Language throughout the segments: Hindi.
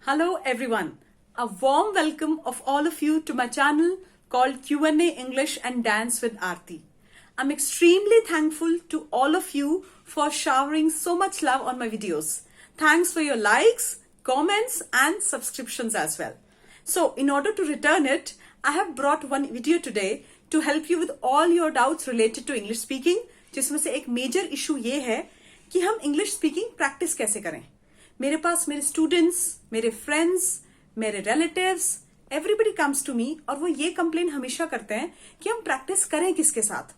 Hello everyone. A warm welcome of all of you to my channel called Q&A English and Dance with Aarti. I'm extremely thankful to all of you for showering so much love on my videos. Thanks for your likes, comments and subscriptions as well. So in order to return it, I have brought one video today to help you with all your doubts related to English speaking, जिसमें से एक major issue ये है कि हम English speaking practice कैसे करें. मेरे पास मेरे स्टूडेंट्स, मेरे फ्रेंड्स, मेरे relatives, everybody comes to me और वो ये कंप्लेन हमेशा करते हैं कि हम प्रैक्टिस करें किसके साथ.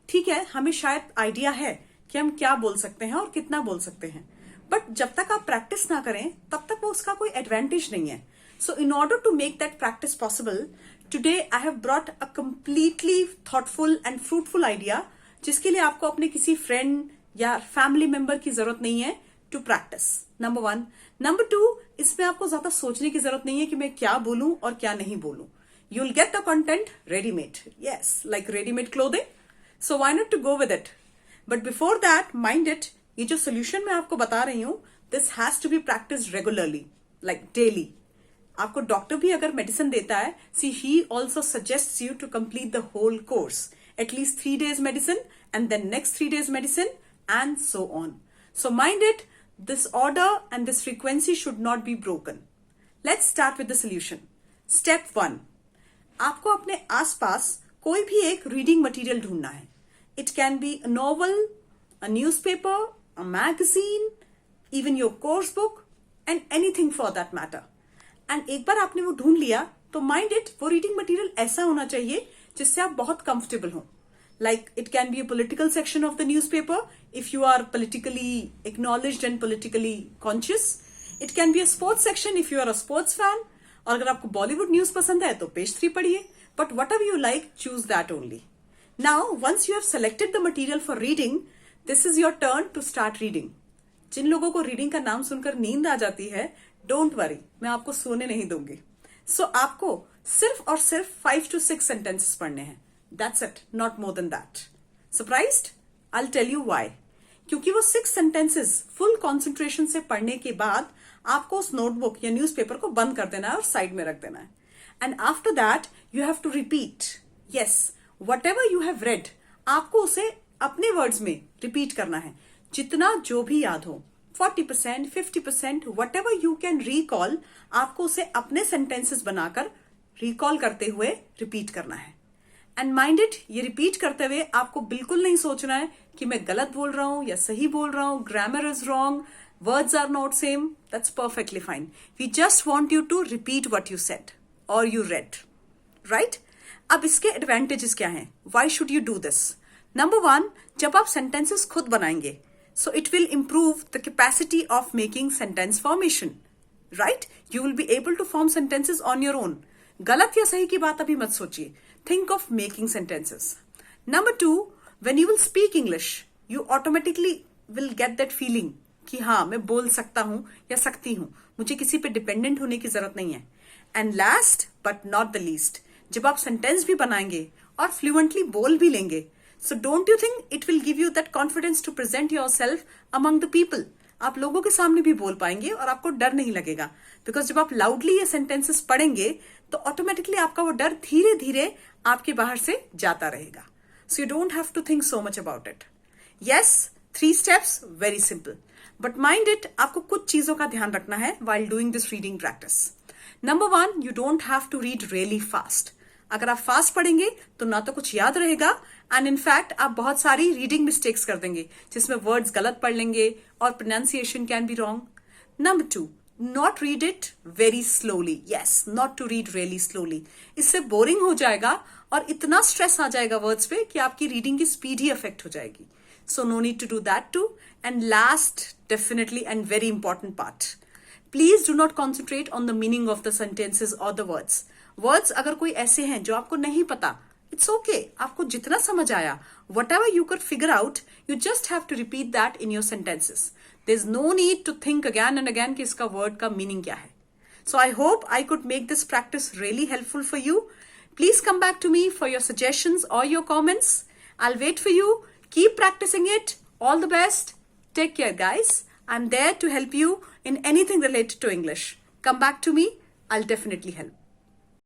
ठीक है, हमें शायद आइडिया है कि हम क्या बोल सकते हैं और कितना बोल सकते हैं, बट जब तक आप प्रैक्टिस ना करें तब तक वो उसका कोई एडवांटेज नहीं है. So in order to make that practice possible, today I have brought a completely thoughtful and fruitful idea, जिसके लिए आपको अपने किसी फ्रेंड या फैमिली मेंबर की जरूरत नहीं है टू प्रैक्टिस. नंबर 1. नंबर 2, इसमें आपको ज्यादा सोचने की जरूरत नहीं है कि मैं क्या बोलूं और क्या नहीं बोलूं. You will get the content readymade, yes, like readymade clothing. So why not to go with it. But before that, mind it, ये जो सोल्यूशन मैं आपको बता रही हूं, this has to be practice regularly, like daily. आपको डॉक्टर भी अगर मेडिसिन देता है, see he also suggest you to complete the whole course, at least 3 days medicine and then next 3 days medicine and so on. So mind it, this order and this frequency should not be broken. Let's start with the solution. Step 1. आपको अपने आसपास कोई भी एक रीडिंग मटेरियल ढूंढना है. It can be a novel, a newspaper, a magazine, even your course book and anything for that matter. And एक बार आपने वो ढूंढ लिया तो mind it, वो रीडिंग मटेरियल ऐसा होना चाहिए जिससे आप बहुत कंफर्टेबल हो. Like it can be a political section of the newspaper if you are politically acknowledged and politically conscious. It can be a sports section if you are a sports fan. और अगर आपको बॉलीवुड न्यूज पसंद है तो पेज 3 पढ़िए. But whatever you like, choose that only. Now, once you have selected the material for reading, this is your turn to start reading. जिन लोगों को रीडिंग का नाम सुनकर नींद आ जाती है, don't worry, मैं आपको सोने नहीं दूंगी. So आपको सिर्फ और सिर्फ 5 to 6 sentences पढ़ने हैं. That's it, not more than that. Surprised? I'll tell you why. क्योंकि वो 6 sentences full concentration से पढ़ने के बाद आपको उस नोटबुक या न्यूज़पेपर को बंद कर देना है और साइड में रख देना है. And after that, you have to repeat. Yes, whatever you have read, आपको उसे अपने words में repeat करना है. जितना जो भी याद हो, 40%, 50%, whatever you can recall, आपको उसे अपने sentences बनाकर recall करते हुए repeat करना है. एंड माइंड इट, ये रिपीट करते हुए आपको बिल्कुल नहीं सोचना है कि मैं गलत बोल रहा हूं या सही बोल रहा हूं, grammar is wrong, words are not same. That's perfectly fine. We just want you to repeat what you said और यू रेड, राइट. अब इसके एडवांटेजेस क्या हैं? Why should you do this? Number 1, जब आप सेंटेंसेस खुद बनाएंगे, so it will improve the capacity of making sentence formation, right. You will be able to form sentences on your own. गलत या सही की बात अभी मत सोचिए. Think of making sentences. Number 2, when you will speak English, you automatically will get that feeling कि हाँ, मैं बोल सकता हूँ या सकती हूँ, मुझे किसी पे डिपेंडेंट होने की जरूरत नहीं है. And last but not the least, जब आप सेंटेंस भी बनाएंगे और फ्लुएंटली बोल भी लेंगे, so don't you think it will give you that confidence to present yourself among the people? आप लोगों के सामने भी बोल पाएंगे और आपको डर नहीं लगेगा, बिकॉज जब आप लाउडली ये सेंटेंसेस पढ़ेंगे तो ऑटोमेटिकली आपका वो डर धीरे धीरे आपके बाहर से जाता रहेगा. So you don't have to think so much about it. Yes, 3 steps, very simple, but mind it, आपको कुछ चीजों का ध्यान रखना है while doing this reading practice. Number 1, you don't have to read really fast. अगर आप फास्ट पढ़ेंगे तो ना तो कुछ याद रहेगा एंड इनफैक्ट आप बहुत सारी रीडिंग मिस्टेक्स कर देंगे जिसमें वर्ड्स गलत पढ़ लेंगे और pronunciation can be wrong. Number 2, not read it very slowly. Yes, not to read really slowly. इससे बोरिंग हो जाएगा और इतना स्ट्रेस आ जाएगा वर्ड्स पे कि आपकी रीडिंग की स्पीड ही अफेक्ट हो जाएगी. So no need to do that too. And last, definitely and very important part, please do not concentrate on the meaning of the sentences or the words. Words अगर कोई ऐसे हैं जो आपको नहीं पता, it's okay. आपको जितना समझ आया, whatever you could figure out, you just have to repeat that in your sentences. There's no need to think again and again कि इसका word का meaning क्या है. So I hope I could make this practice really helpful for you. Please come back to me for your suggestions or your comments. I'll wait for you. Keep practicing it. All the best. Take care, guys. I'm there to help you in anything related to English. come back to me. I'll definitely help.